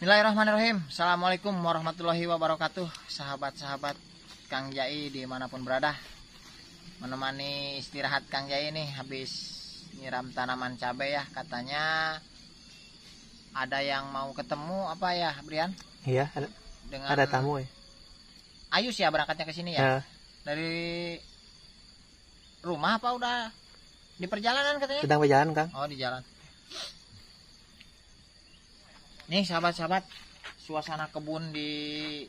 Bismillahirrahmanirrahim. Assalamualaikum warahmatullahi wabarakatuh. Sahabat-sahabat Kang Jai dimanapun berada, menemani istirahat Kang Jai nih habis nyiram tanaman cabai ya. Katanya ada yang mau ketemu apa ya, Brian? Iya, ada tamu ya. Ayus ya berangkatnya ke sini ya. Dari rumah apa udah di perjalanan katanya? Sedang berjalan, Kang. Oh, di jalan. Nih sahabat-sahabat, suasana kebun di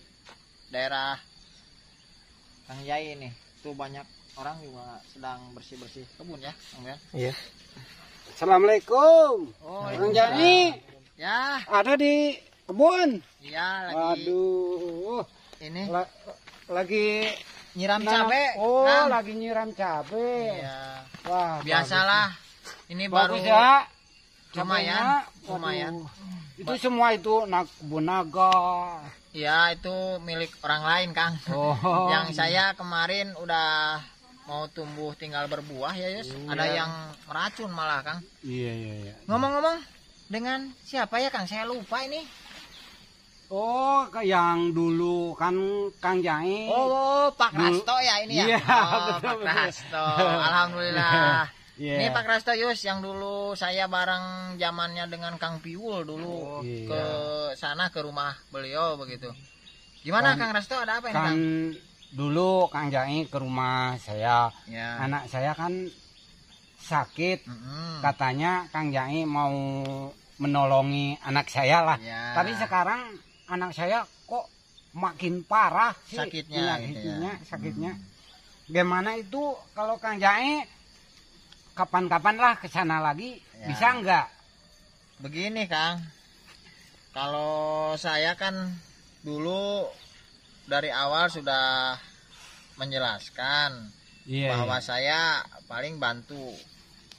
daerah Kang Jai ini. Tuh banyak orang juga sedang bersih-bersih kebun ya, Kang ya. Iya. Assalamualaikum. Oh, Kang Jai. Ya. Ada di kebun. Iya, lagi. Aduh. Ini lagi nyiram cabe. Oh, Kang. lagi nyiram cabe. Iya. Wah, Biasalah. Ini bagus baru ya. lumayan, Cabenya. lumayan. Itu semua itu kebun naga. Iya, itu milik orang lain, Kang. Oh. Yang saya kemarin udah mau tumbuh tinggal berbuah ya, Yus. Iya. Ada yang meracun malah, Kang. Iya. Ngomong-ngomong, dengan siapa ya, Kang? Saya lupa ini. Oh, yang dulu kan Kang Jai. Oh, Pak Rasto ya ini ya? Iya, Oh, betul, Pak Rasto. Alhamdulillah. Yeah. Ini Pak Rasto Yus yang dulu saya bareng zamannya dengan Kang Piwul dulu ke sana ke rumah beliau begitu. Gimana Kang Rasto, ada apa ini Kan Kang? dulu Kang Jai ke rumah saya. Ya. Anak saya kan sakit. Katanya Kang Jai mau menolongi anak saya lah. Ya. Tapi sekarang anak saya kok makin parah sih Sakitnya, sakitnya. Gimana itu kalau Kang Jai kapan-kapan lah ke sana lagi, Ya. bisa enggak? Begini Kang, kalau saya kan dulu dari awal sudah menjelaskan bahwa saya paling bantu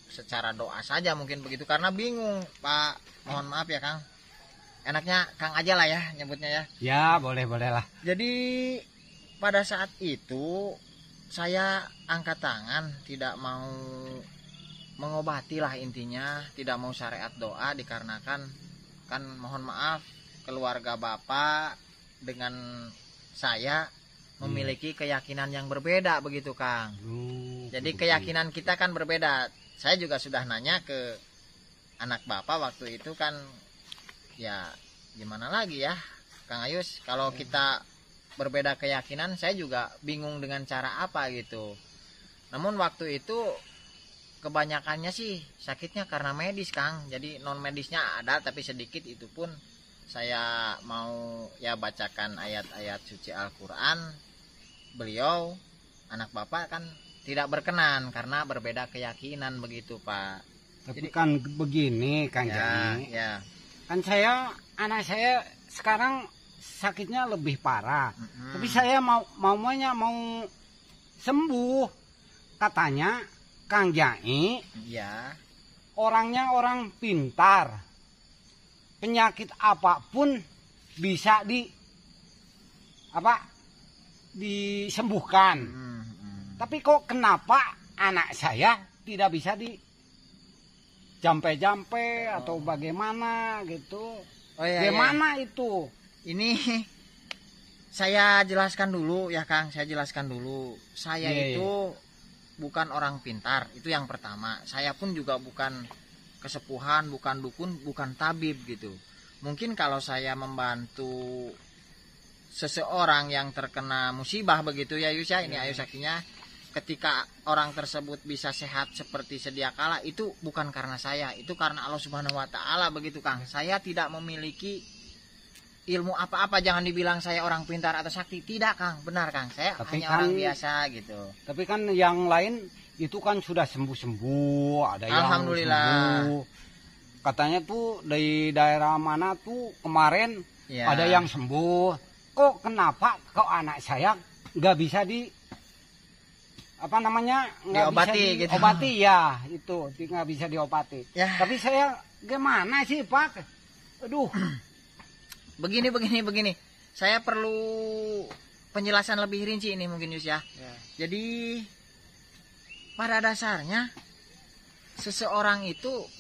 secara doa saja mungkin begitu, karena bingung Pak, mohon maaf ya Kang, enaknya Kang aja lah ya nyebutnya ya. Ya boleh lah. Jadi pada saat itu saya angkat tangan, tidak mau mengobati lah intinya, tidak mau syariat doa, dikarenakan kan mohon maaf keluarga Bapak dengan saya memiliki keyakinan yang berbeda begitu Kang. Jadi keyakinan kita kan berbeda. Saya juga sudah nanya ke anak Bapak waktu itu kan, ya gimana lagi ya Kang Ayus, kalau kita berbeda keyakinan saya juga bingung dengan cara apa gitu. Namun waktu itu kebanyakannya sih sakitnya karena medis Kang, jadi non medisnya ada tapi sedikit, itu pun saya mau ya bacakan ayat-ayat suci Al-Quran, beliau anak Bapak kan tidak berkenan karena berbeda keyakinan begitu Pak. Tapi jadi, kan begini Kang Jai. Ya. Kan anak saya sekarang sakitnya lebih parah. Tapi saya mau sembuh. Katanya Kang Jai, ya, orangnya orang pintar. Penyakit apapun bisa disembuhkan. Tapi kok kenapa anak saya tidak bisa jampe-jampe atau bagaimana gitu? Oh, iya, gimana itu? Ini saya jelaskan dulu ya Kang, saya jelaskan dulu. Saya itu bukan orang pintar, itu yang pertama. Saya pun juga bukan kesepuhan, bukan dukun, bukan tabib gitu. Mungkin kalau saya membantu seseorang yang terkena musibah begitu ya Yus ya, ini Ayu saksinya, ketika orang tersebut bisa sehat seperti sedia kala, itu bukan karena saya, itu karena Allah Subhanahu wa taala begitu Kang. Saya tidak memiliki ilmu apa-apa, jangan dibilang saya orang pintar atau sakti, tidak Kang, benar Kang, saya hanya orang biasa gitu. Tapi kan yang lain itu kan sudah sembuh-sembuh, ada yang Alhamdulillah. Sembuh. Katanya tuh dari daerah mana tuh kemarin ada yang sembuh. Kok kenapa kok anak saya nggak bisa diobati gitu. Obati ya, itu nggak bisa diobati. Ya. Tapi saya gimana sih Pak? Aduh. Begini. Saya perlu penjelasan lebih rinci ini mungkin Yus ya. Jadi pada dasarnya seseorang itu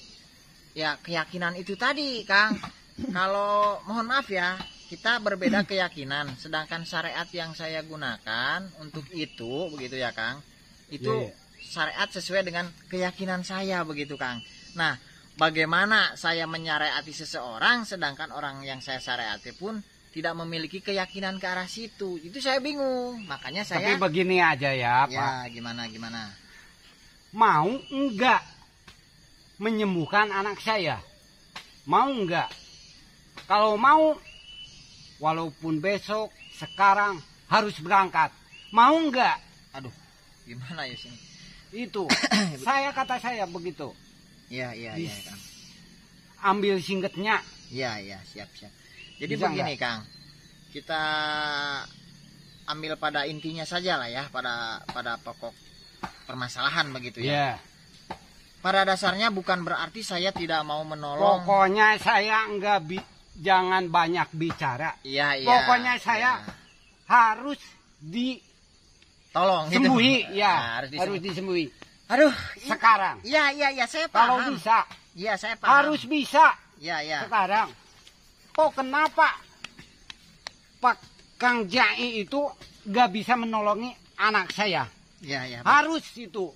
ya keyakinan itu tadi Kang. Kalau mohon maaf ya, kita berbeda keyakinan. Sedangkan syariat yang saya gunakan untuk itu, begitu ya Kang, itu syariat sesuai dengan keyakinan saya, begitu Kang. Nah, bagaimana saya menyariati seseorang, sedangkan orang yang saya syariati pun tidak memiliki keyakinan ke arah situ. Itu saya bingung. Makanya saya. Tapi begini aja ya, Pak. Ya, gimana? Mau enggak menyembuhkan anak saya? Mau enggak? Kalau mau, walaupun besok, sekarang harus berangkat. Mau enggak? Aduh, gimana ya sini? Itu, kata saya begitu. Iya, Kang. Ambil singgetnya. Iya, siap. Jadi Bisa begini, Kang. Kita ambil pada intinya saja lah ya, pada pokok permasalahan begitu ya. Iya. Pada dasarnya bukan berarti saya tidak mau menolong. Pokoknya saya jangan banyak bicara. Iya. Pokoknya saya harus tolong disembuhi, gitu. Ya, harus disembuhi. Aduh, sekarang. Iya, saya paham. Kalau bisa. Iya, saya paham. Harus bisa. Iya. Sekarang. Kok kenapa Pak Kang Jai itu gak bisa menolongi anak saya? Iya. Harus itu.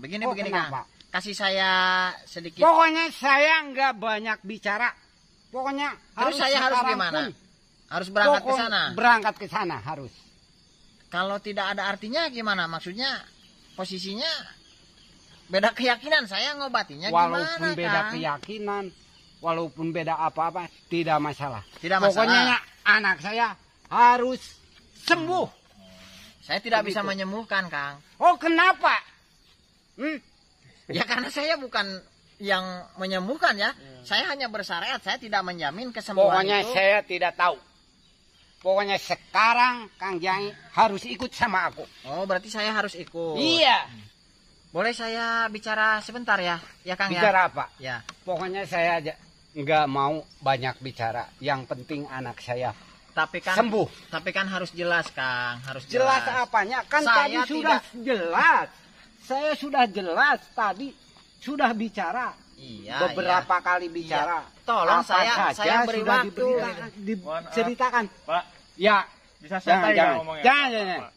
Begini kenapa? Kang. Kasih saya sedikit. Pokoknya saya nggak banyak bicara. Pokoknya terus saya harus gimana? Harus berangkat ke sana. Berangkat ke sana harus. Kalau tidak ada artinya gimana? Maksudnya posisinya beda keyakinan, saya ngobatinya walaupun gimana? Walaupun beda Kang? keyakinan, walaupun beda apa-apa, tidak masalah. Tidak masalah. Pokoknya anak saya harus sembuh. Saya tidak bisa menyembuhkan, Kang. Oh, kenapa? Ya karena saya bukan yang menyembuhkan ya. Saya hanya bersyariat, saya tidak menjamin kesembuhan. Pokoknya itu. saya tidak tahu. Pokoknya sekarang Kang Jai harus ikut sama aku. Oh, berarti saya harus ikut. Iya. Boleh saya bicara sebentar ya? Ya Kang bicara ya. apa? Ya. Pokoknya saya nggak mau banyak bicara. Yang penting anak saya tapi kan sembuh. Tapi kan harus jelas, Kang. Harus jelas. Apanya? Kan saya tadi sudah jelas. Saya sudah jelas tadi, sudah bicara. Iya, beberapa kali bicara. Iya. Tolong apa saya beri sudah waktu. Diceritakan. Pak. Ya. Bisa santai ngomongnya.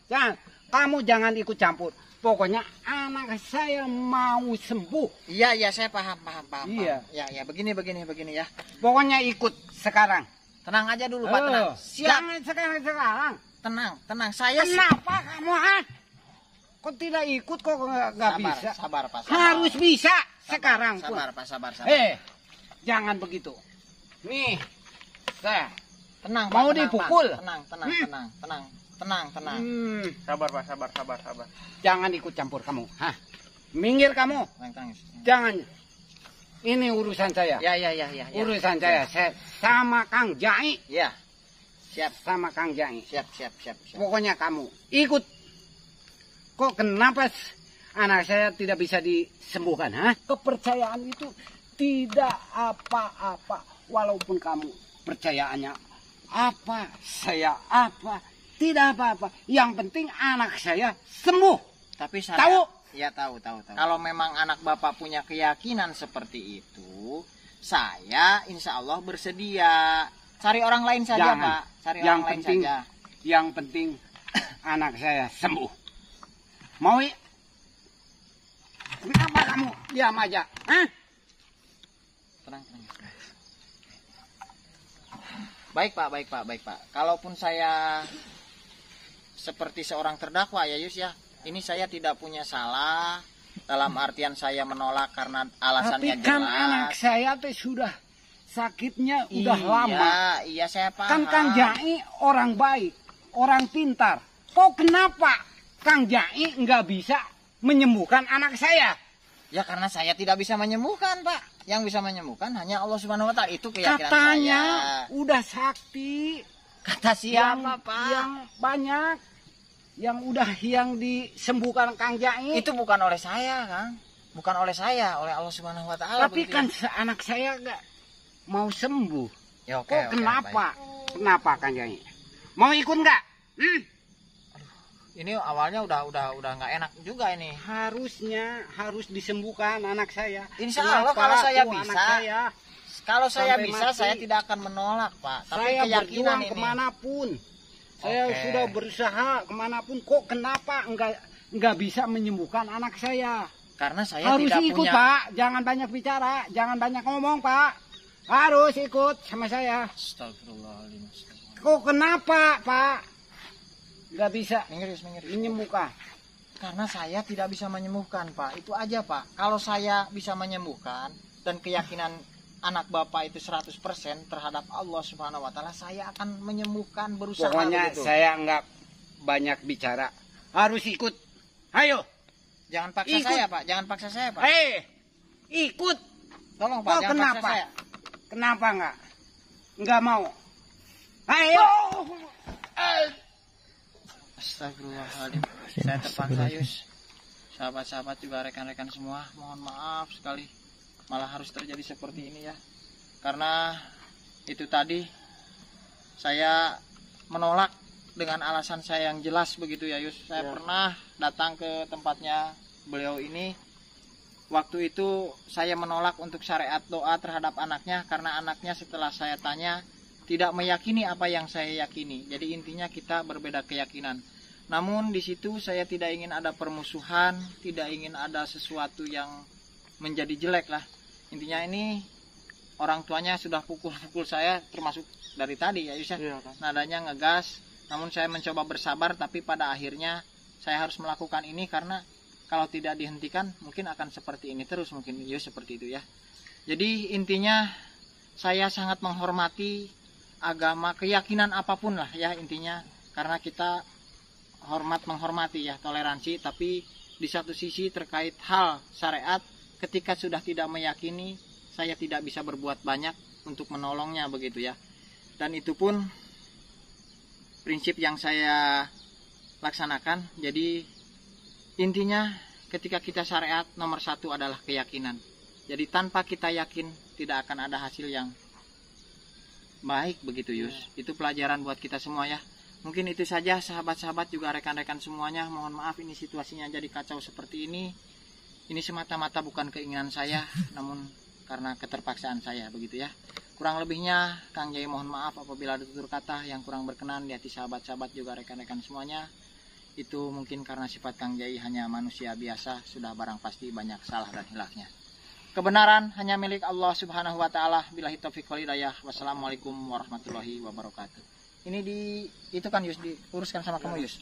Jangan. Kamu jangan ikut campur. Pokoknya anak saya mau sembuh. Iya, saya paham. Iya. Ya, begini ya. Pokoknya ikut sekarang. Tenang aja dulu, Pak, tenang. Siap. Jangan sekarang. Tenang. Saya kenapa kamu kok tidak ikut, kok nggak bisa? Sabar, Pak. Harus bisa sekarang pun. Sabar. Jangan begitu. Nih, saya tenang, Pak. Mau dipukul. Tenang. Sabar, Pak. Sabar. Jangan ikut campur kamu. Minggir kamu. Tenang. Jangan. Ini urusan saya. Ya. Urusan saya sama Kang Jai. Ya. Siap. Sama Kang Jai. Siap. Pokoknya kamu ikut. Kok kenapa anak saya tidak bisa disembuhkan? Kepercayaan itu tidak apa-apa. Walaupun kamu percayaannya apa, saya apa, tidak apa-apa. Yang penting anak saya sembuh. Tapi saya tahu? Ya tahu. Kalau memang anak Bapak punya keyakinan seperti itu, saya insya Allah bersedia. Cari orang lain saja, Jangan. Pak. Cari orang lain saja. Yang penting anak saya sembuh. Mau ya? Kenapa kamu diam aja? Tenang. Baik Pak. Kalaupun saya seperti seorang terdakwa ya Yus ya, ini saya tidak punya salah dalam artian saya menolak karena alasannya tapi kan jelas. Anak saya tuh sudah sakitnya udah lama. Iya saya paham. Kan Kang Jai orang baik, orang pintar. Kok kenapa Kang Jai nggak bisa menyembuhkan anak saya? Ya karena saya tidak bisa menyembuhkan, Pak. Yang bisa menyembuhkan hanya Allah Subhanahu wa taala. Itu keyakinan katanya saya. Udah sakti. Kata siapa, Pak? Yang banyak. Yang disembuhkan Kang Jai. Itu bukan oleh saya, Kang. Bukan oleh saya, oleh Allah Subhanahu wa taala. Tapi kan anak saya nggak mau sembuh. Ya, oke, kenapa? Baik. Kenapa Kang Jai? Mau ikut nggak? Ini awalnya udah nggak enak juga ini. Harus disembuhkan anak saya. Insya Allah kalau saya bisa, Kalau saya Sampai bisa, mati. saya tidak akan menolak, Pak. Tapi Saya keyakinan berjuang ini. kemanapun. Saya Oke. sudah berusaha kemanapun. Kok kenapa enggak bisa menyembuhkan anak saya? Karena saya Harus tidak ikut, punya. Pak. Jangan banyak bicara, jangan banyak ngomong, Pak. Harus ikut sama saya. Astagfirullahaladzim. Kok kenapa, Pak? Enggak bisa Minggir. menyembuhkan. Karena saya tidak bisa menyembuhkan, Pak. Itu aja, Pak. Kalau saya bisa menyembuhkan dan keyakinan anak Bapak itu 100% terhadap Allah Subhanahu wa taala, saya akan menyembuhkan, berusaha Pokoknya begitu. saya enggak banyak bicara. Harus ikut. Ayo. Jangan paksa Ikut. saya, Pak. Jangan paksa saya, Pak. Ikut. Tolong, Pak, Kok jangan paksa kenapa? saya. Kenapa enggak mau? Ayo. Astagfirullahaladzim. Saya terpaksa, Yus. Sahabat-sahabat juga rekan-rekan semua, mohon maaf sekali. Malah harus terjadi seperti ini ya. Karena itu tadi saya menolak dengan alasan saya yang jelas begitu ya, Yus. Saya pernah datang ke tempatnya beliau ini. Waktu itu saya menolak untuk syariat doa terhadap anaknya karena anaknya setelah saya tanya tidak meyakini apa yang saya yakini. Jadi intinya kita berbeda keyakinan. Namun di situ saya tidak ingin ada permusuhan, tidak ingin ada sesuatu yang menjadi jelek lah. Intinya ini orang tuanya sudah pukul-pukul saya termasuk dari tadi ya Yus. Nadanya ngegas. Namun saya mencoba bersabar tapi pada akhirnya saya harus melakukan ini karena kalau tidak dihentikan mungkin akan seperti ini terus mungkin Yus, seperti itu ya. Jadi intinya saya sangat menghormati agama, keyakinan apapun lah ya intinya, karena kita menghormati ya, toleransi. Tapi di satu sisi terkait hal syariat, ketika sudah tidak meyakini, saya tidak bisa berbuat banyak untuk menolongnya begitu ya. Dan itu pun prinsip yang saya laksanakan. Jadi intinya ketika kita syariat, nomor satu adalah keyakinan. Jadi tanpa kita yakin tidak akan ada hasil yang baik begitu Yus. Itu pelajaran buat kita semua ya. Mungkin itu saja sahabat-sahabat juga rekan-rekan semuanya. Mohon maaf ini situasinya jadi kacau seperti ini. Ini semata-mata bukan keinginan saya, namun karena keterpaksaan saya begitu ya. Kurang lebihnya Kang Jai mohon maaf apabila ada tutur kata yang kurang berkenan di hati sahabat-sahabat juga rekan-rekan semuanya. Itu mungkin karena sifat Kang Jai hanya manusia biasa, sudah barang pasti banyak salah dan hilafnya. Kebenaran hanya milik Allah Subhanahu wa taala. Billahi taufiq wal hidayah. Wassalamualaikum warahmatullahi wabarakatuh. Ini itu kan Yus, diuruskan sama kamu Yus.